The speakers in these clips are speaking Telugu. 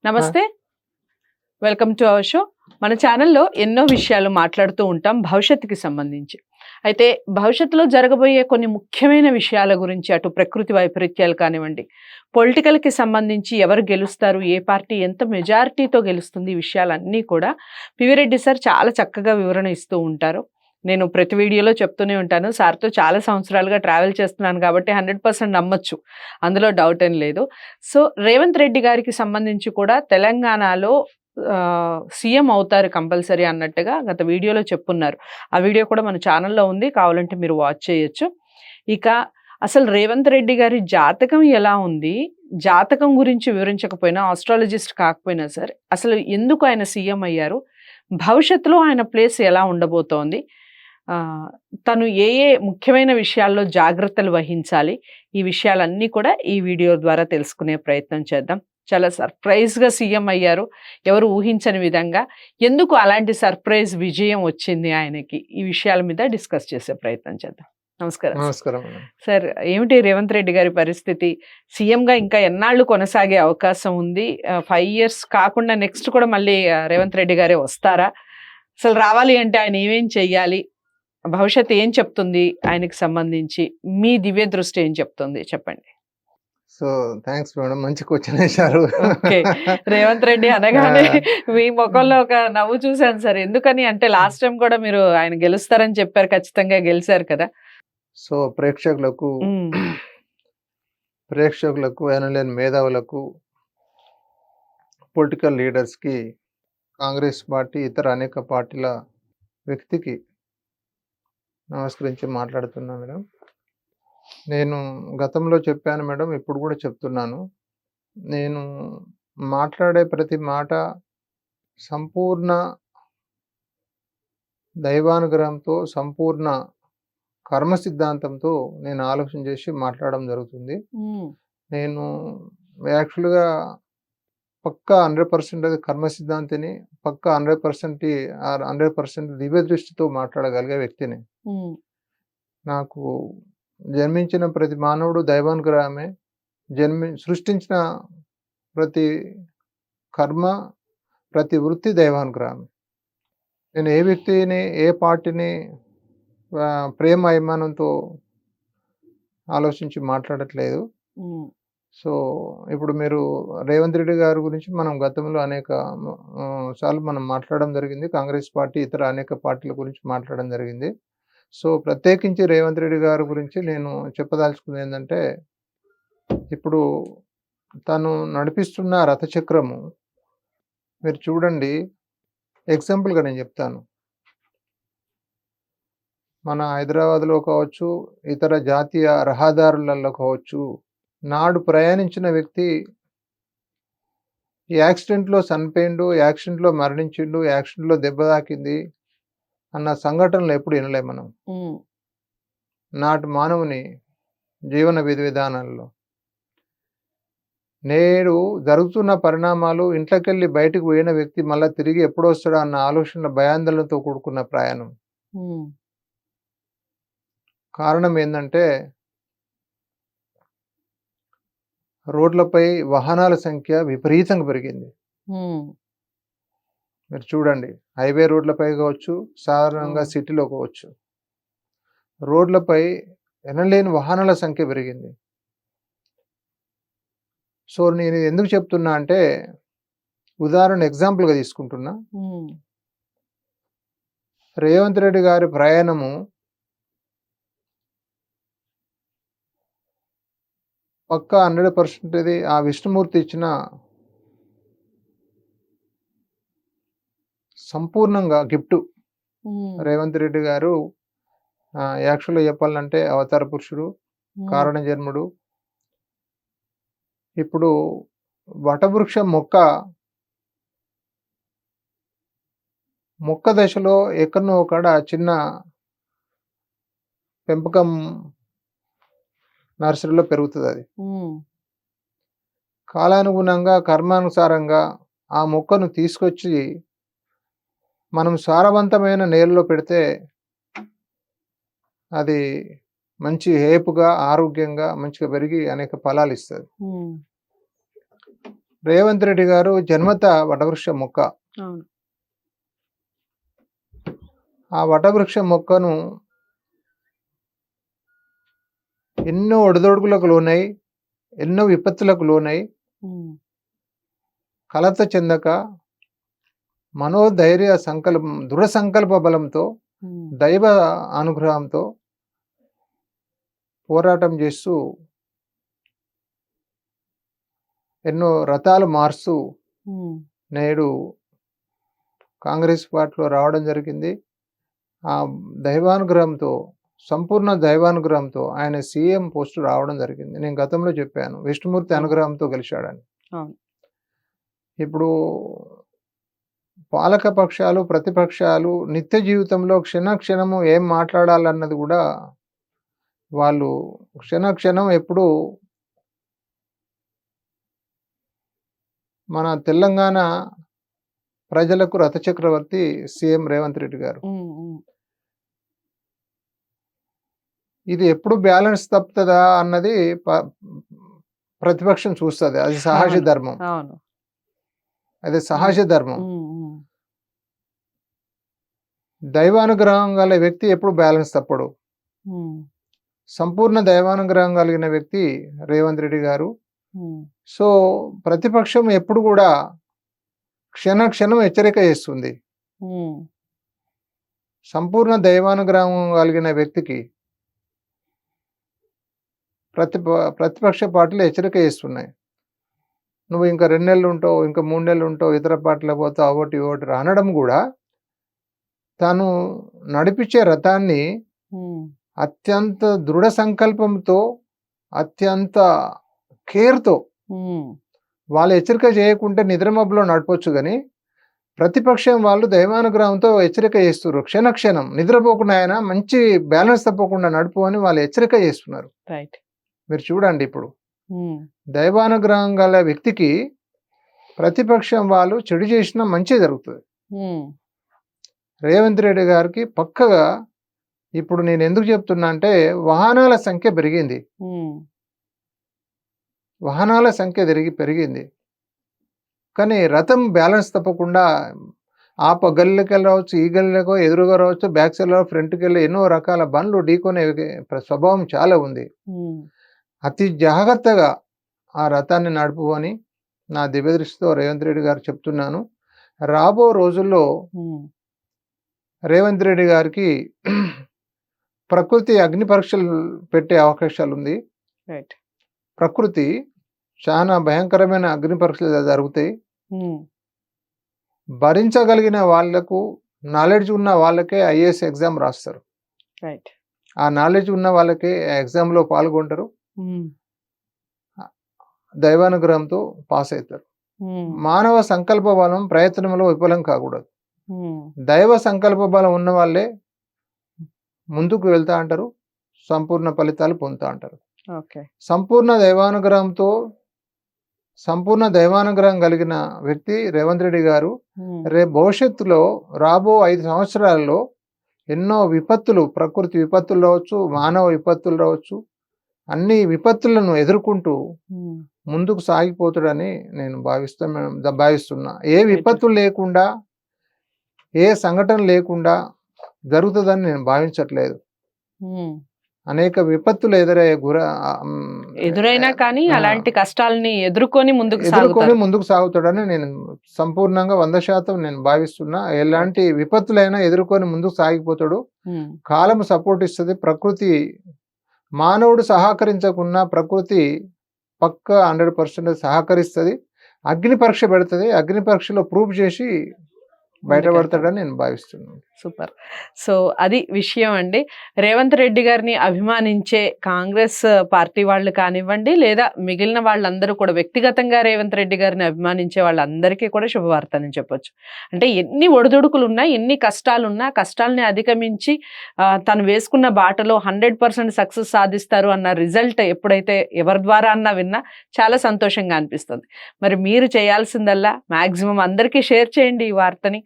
ఆ! నమస్తే. Welcome to our show. మన ఛానల్‌లో ఎన్నో విషయాలు మాట్లాడుతూ ఉంటాం భవిష్యత్తుకి సంబంధించి. అయితే భవిష్యత్తులో జరగబోయే కొన్ని ముఖ్యమైన విషయాల గురించి అటు ప్రకృతి వైపరీత్యాలు కానివ్వండి, పొలిటికల్‌కి సంబంధించి ఎవరు గెలుస్తారు, ఏ పార్టీ ఎంత మెజారిటీతో గెలుస్తుంది, ఈ విషయాలన్నీ కూడా పివిరెడ్డి సార్ చాలా చక్కగా వివరణ ఇస్తూ ఉంటారు. నేను ప్రతి వీడియోలో చెప్తూనే ఉంటాను. సార్‌తో చాలా సంవత్సరాలుగా ట్రావెల్ చేస్తున్నాను కాబట్టి 100% నమ్మొచ్చు. అందులో డౌట్ ఏం లేదు. సో, రేవంత్ రెడ్డి గారికి సంబంధించి కూడా తెలంగాణలో సీఎం అవుతారు కంపల్సరీ అన్నట్టుగా గత వీడియోలో చెప్పున్నారు. ఆ వీడియో కూడా మన ఛానల్‌లో ఉంది. కావాలంటే మీరు వాచ్ చేయొచ్చు. ఇక అసలు రేవంత్ రెడ్డి గారి జాతకం ఎలా ఉంది? జాతకం గురించి వివరించకపోయినా, ఆస్ట్రాలజిస్ట్ కాకపోయినా సరే, అసలు ఎందుకు ఆయన సీఎం అయ్యారు? భవిష్యత్తులో ఆయన ప్లేస్ ఎలా ఉండబోతోంది? ఆహ్, తను ఏ ఏ ముఖ్యమైన విషయాల్లో జాగ్రత్తలు వహించాలి? ఈ విషయాలన్నీ కూడా ఈ వీడియో ద్వారా తెలుసుకునే ప్రయత్నం చేద్దాం. చాలా సర్ప్రైజ్‌గా సీఎం అయ్యారు. ఎవరు ఊహించని విధంగా. ఎందుకు అలాంటి సర్ప్రైజ్ విజయం వచ్చింది ఆయనకి? ఈ విషయాల మీద డిస్కస్ చేసే ప్రయత్నం చేద్దాం. నమస్కారం సార్. నమస్కారం మేడం. సార్, ఏమిటి రేవంత్ రెడ్డి గారి పరిస్థితి? సీఎంగా ఇంకా ఎన్నాళ్ళు కొనసాగే అవకాశం ఉంది? 5 ఇయర్స్ కాకుండా నెక్స్ట్ కూడా మళ్ళీ రేవంత్ రెడ్డి గారే వస్తారా? అసలు రావాలి అంటే ఆయన ఏమేం చెయ్యాలి? భవిష్యత్తు ఏం చెప్తుంది ఆయనకి సంబంధించి? మీ దివ్య దృష్టి ఏం చెప్తుంది? చెప్పండి. So, thanks madam. మంచి క్వెషన్ ఏశారు. ఓకే. రేవంత్ రెడ్డి అనగానే మీ మొఖంలో ఒక నవ్వు చూసాను సార్. ఎందుకని అంటే లాస్ట్ టైమ్ కూడా మీరు ఆయన గెలుస్తారని చెప్పారు. ఖచ్చితంగా గెలిసారు కదా! సో, ప్రేక్షకులకు హ్మ్. ఎనలేని మేధావులకు, పొలిటికల్ లీడర్స్‌కి, కాంగ్రెస్ పార్టీ, ఇతర అనేక పార్టీల వ్యక్తికి నమస్కరించి మాట్లాడుతున్నా మేడం. నేను గతంలో చెప్పాను మేడం. ఇప్పుడు కూడా చెప్తున్నాను. నేను మాట్లాడే ప్రతి మాట సంపూర్ణ దైవానుగ్రహంతో, సంపూర్ణ కర్మ సిద్ధాంతంతో నేను ఆలోచన చేసి మాట్లాడడం జరుగుతుంది. హ్మ్. నేను యాక్చువల్‌గా పక్కా 100% అది కర్మ సిద్ధాంతిని. పక్కా 100% దివ్య దృష్టితో మాట్లాడగలిగే వ్యక్తిని. హ్మ్. నాకు జన్మించిన ప్రతి మానవుడు దైవానుగ్రహమే. సృష్టించిన ప్రతి కర్మ, ప్రతి వృత్తి దైవానుగ్రహమే. నేను ఏ వ్యక్తిని, ఏ పార్టీని ప్రేమ అభిమానంతో ఆలోచించి మాట్లాడట్లేదు. హ్మ్. సో, ఇప్పుడు మీరు రేవంత్ రెడ్డి గారి గురించి మనం గతంలో అనేక సార్లు మనం మాట్లాడడం జరిగింది. కాంగ్రెస్ పార్టీ, ఇతర అనేక పార్టీల గురించి మాట్లాడడం జరిగింది. సో, ప్రత్యేకించి రేవంత్ రెడ్డి గారి గురించి నేను చెప్పదలుచుకుందేందంటే, ఇప్పుడు తను నడిపిస్తున్న రథచక్రము మీరు చూడండి. ఎగ్జాంపుల్‌గా నేను చెప్తాను. మన హైదరాబాద్‌లో కావచ్చు, ఇతర జాతీయ రహదారులలో కావచ్చు, నాడు ప్రయాణించిన వ్యక్తి యాక్సిడెంట్‌లో చనిపోయిండు, యాక్సిడెంట్‌లో మరణించిండు, యాక్సిడెంట్‌లో దెబ్బ తాకింది అన్న సంఘటనలు ఎప్పుడు వినలే మనం. హ్మ్. నాటి మానవుని జీవన విధానాల్లో. నేడు జరుగుతున్న పరిణామాలు ఇంట్లోకెళ్ళి బయటకు పోయిన వ్యక్తి మళ్ళా తిరిగి ఎప్పుడొస్తాడా అన్న ఆలోచనల భయాందోళనతో కూడుకున్న ప్రయాణం. హ్మ్. కారణం ఏందంటే, రోడ్లపై వాహనాల సంఖ్య విపరీతంగా పెరిగింది. హ్మ్. మీరు చూడండి. హైవే రోడ్లపై కావచ్చు, సాధారణంగా హ్మ్. సిటీలో కావచ్చు. రోడ్లపై ఎనలేని వాహనాల సంఖ్య పెరిగింది. సో, నేను ఇది ఎందుకు చెప్తున్నా అంటే, ఉదాహరణ ఎగ్జాంపుల్‌గా తీసుకుంటున్నా. హ్మ్. రేవంత్ రెడ్డి గారి ప్రయాణము పక్కా 100% ఇది ఆ విష్ణుమూర్తి ఇచ్చిన సంపూర్ణంగా గిఫ్ట్. హ్మ్. రేవంత్ రెడ్డి గారు యాక్చువల్‌గా చెప్పాలంటే అవతార పురుషుడు, హ్మ్. కారణ జన్ముడు. ఇప్పుడు వటవృక్షం మొక్క దశలో ఎక్కడనో ఒకాడ చిన్న పెంపకం నర్సరీలో పెరుగుతదది. హ్మ్. కాలానుగుణంగా, కర్మానుసారంగా ఆ మొక్కను తీసుకొచ్చి మనం సారవంతమైన నేలలో పెడితే అది మంచి ఏపుగా, ఆరోగ్యంగా, మంచిగా పెరిగి అనేక ఫలాలిస్తది. హ్మ్. రేవంత్ రెడ్డి గారు జన్మత వటవృక్ష మొక్క. అవును. ఆ వటవృక్ష మొక్కను ఎన్నో ఒడిదొడుకులకు లోనై, ఎన్నో విపత్తులకు లోనై, ఉమ్, కలత చెందక మనోధైర్య సంకల్పం, దృఢ సంకల్ప బలంతో, ఉమ్, దైవ అనుగ్రహంతో పోరాటం చేస్తూ ఎన్నో రథాలు మారుస్తూ ఉమ్, నేడు కాంగ్రెస్ పార్టీలో రావడం జరిగింది. ఆ దైవానుగ్రహంతో, సంపూర్ణ దైవానుగ్రహంతో ఆయన సీఎం పోస్టు రావడం జరిగింది. నేను గతంలో చెప్పాను విష్ణుమూర్తి అవును. అనుగ్రహంతో గెలిచాడని. అవును. ఇప్పుడు పాలక పక్షాలు, ప్రతిపక్షాలు నిత్య జీవితంలో క్షణము ఏం మాట్లాడాలన్నది కూడా వాళ్ళు క్షణం ఎప్పుడు మన తెలంగాణ ప్రజలకు రథచక్రవర్తి సీఎం రేవంత్ రెడ్డి గారు. ఉమ్, ఉమ్, ఇది ఎప్పుడు బ్యాలెన్స్ తప్పుతుందా అన్నది ప్రతిపక్షం చూస్తుంది. అది సహజ అవును. ధర్మం. అవును. అది సహజ ధర్మం. ఉమ్, ఉమ్, దైవానుగ్రహం గల వ్యక్తి ఎప్పుడు బ్యాలెన్స్ తప్పడు. ఉమ్, సంపూర్ణ దైవానుగ్రహం కలిగిన వ్యక్తి రేవంత్ రెడ్డి గారు. ఉమ్, సో ప్రతిపక్షం ఎప్పుడు కూడా క్షణం హెచ్చరిక చేస్తుంది. ఉమ్, సంపూర్ణ దైవానుగ్రహం కలిగిన వ్యక్తికి ప్రతిపక్ష పార్టీలు హెచ్చరిక చేస్తున్నాయి. నువ్వు ఇంకా 2 నెలలు ఉంటావు, ఇంకా 3 నెలలు ఉంటావు, ఇతర పార్టీలకు పోతావు, ఒకటి అనడం కూడా తాను నడిపించే రథాన్ని ఉమ్, అత్యంత దృఢ సంకల్పంతో, అత్యంత కేర్తో ఉమ్, వాళ్ళు హెచ్చరిక చేయకుంటే నిద్రమబ్బులో నడపొచ్చు, కానీ ప్రతిపక్షం వాళ్ళు దైవానుగ్రహంతో హెచ్చరిక చేస్తున్నారు. క్షణం నిద్రపోకుండా ఆయన మంచి బ్యాలెన్స్ తప్పకుండా నడుపు అని వాళ్ళు హెచ్చరిక చేస్తున్నారు. రైట్. మీరు చూడండి, ఇప్పుడు ఉమ్, దైవానుగ్రహం గల వ్యక్తికి ప్రతిపక్షం వాళ్ళు చెడు చేసినా మంచి జరుగుతుంది. ఉమ్, రేవంత్ రెడ్డి గారికి పక్కగా ఇప్పుడు నేను ఎందుకు చెప్తున్నా అంటే వాహనాల సంఖ్య పెరిగింది. ఉమ్, వాహనాల సంఖ్య పెరిగింది, కానీ రథం బ్యాలెన్స్ తప్పకుండా గల్లీకి రావచ్చు, ఈ గల్లీకో ఎదురుగా రావచ్చు, బ్యాక్ సైడ్ ఫ్రంట్కి వెళ్ళి ఎన్నో రకాల బండ్లు ఢీకొనే స్వభావం చాలా ఉంది. ఉమ్, అతి జాగ్రత్తగా ఆ రథాన్ని నడుపుకొని నా దివ్యదృష్టితో రేవంత్ రెడ్డి గారు చెప్తున్నాను. రాబో రోజుల్లో ఉమ్, రేవంత్ రెడ్డి గారికి ప్రకృతి అగ్ని పరీక్షలు పెట్టే అవకాశాలు ఉంది. రైట్. ప్రకృతి చాలా భయంకరమైన అగ్ని పరీక్షలు జరుగుతాయి. ఉమ్, భరించగలిగిన వాళ్లకు, నాలెడ్జ్ ఉన్న వాళ్ళకే ఐఏఎస్ ఎగ్జామ్ రాస్తారు. రైట్. ఆ నాలెడ్జ్ ఉన్న వాళ్ళకే ఎగ్జామ్లో పాల్గొంటారు, ఉమ్, దైవానుగ్రహంతో పాస్ అవుతారు. ఉమ్, మానవ సంకల్ప బలం ప్రయత్నంలో విఫలం కాకూడదు. ఉమ్, దైవ సంకల్ప బలం ఉన్న వాళ్ళే ముందుకు వెళ్తా అంటారు, సంపూర్ణ ఫలితాలు పొందుతా అంటారు. ఓకే. సంపూర్ణ దైవానుగ్రహం కలిగిన వ్యక్తి రేవంత్ రెడ్డి గారు. ఉమ్, రేపు భవిష్యత్తులో రాబో 5 సంవత్సరాల్లో ఎన్నో విపత్తులు, ప్రకృతి విపత్తులు రావచ్చు, మానవ విపత్తులు రావచ్చు, అన్ని విపత్తులను ఎదుర్కొంటూ ఉమ్, ముందుకు సాగిపోతాడని నేను భావిస్తున్నా. ఏ విపత్తులు లేకుండా, ఏ సంఘటన లేకుండా జరుగుతుందని నేను భావించట్లేదు. ఉమ్. అనేక విపత్తులు ఎదురైనా కానీ అలాంటి కష్టాలని ఎదుర్కొని ముందుకు సాగుతాడని నేను సంపూర్ణంగా 100% నేను భావిస్తున్నా. ఎలాంటి విపత్తులైనా ఎదుర్కొని ముందుకు సాగిపోతాడు. కాలం సపోర్ట్ ఇస్తుంది. ప్రకృతి, మానవుడు సహకరించకున్నా ప్రకృతి పక్క 100% సహకరిస్తుంది. అగ్ని పరీక్ష పెడుతుంది. అగ్ని పరీక్షలో ప్రూఫ్ చేసి బయటపడతాడని నేను భావిస్తున్నాను. సూపర్. సో అది విషయం అండి. రేవంత్ రెడ్డి గారిని అభిమానించే కాంగ్రెస్ పార్టీ వాళ్ళు కానివ్వండి, లేదా మిగిలిన వాళ్ళందరూ కూడా వ్యక్తిగతంగా రేవంత్ రెడ్డి గారిని అభిమానించే వాళ్ళందరికీ కూడా శుభవార్త అని చెప్పొచ్చు. అంటే ఎన్ని ఒడిదుడుకులు ఉన్నా, ఎన్ని కష్టాలున్నా, కష్టాలని అధిగమించి తను వేసుకున్న బాటలో 100% సక్సెస్ సాధిస్తారు అన్న రిజల్ట్ ఎప్పుడైతే ఎవరి ద్వారా అన్నా విన్నా చాలా సంతోషంగా అనిపిస్తుంది. మరి మీరు చేయాల్సిందల్లా మాక్సిమం అందరికీ షేర్ చేయండి ఈ వార్తని.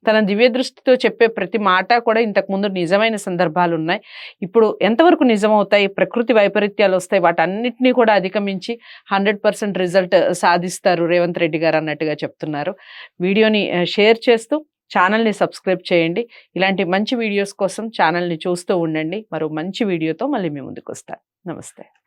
తన దివ్య దృష్టితో చెప్పే ప్రతి మాట కూడా ఇంతకుముందు నిజమైన సందర్భాలు ఉన్నాయి. ఇప్పుడు ఎంతవరకు నిజమవుతాయి, ప్రకృతి వైపరీత్యాలు వస్తాయి, వాటన్నిటినీ కూడా అధిగమించి 100% రిజల్ట్ సాధిస్తారు రేవంత్ రెడ్డి గారు అన్నట్టుగా చెప్తున్నారు. వీడియోని షేర్ చేస్తూ ఛానల్ని సబ్స్క్రైబ్ చేయండి. ఇలాంటి మంచి వీడియోస్ కోసం ఛానల్ని చూస్తూ ఉండండి. మరో మంచి వీడియోతో మళ్ళీ మీ ముందుకు వస్తాను. నమస్తే.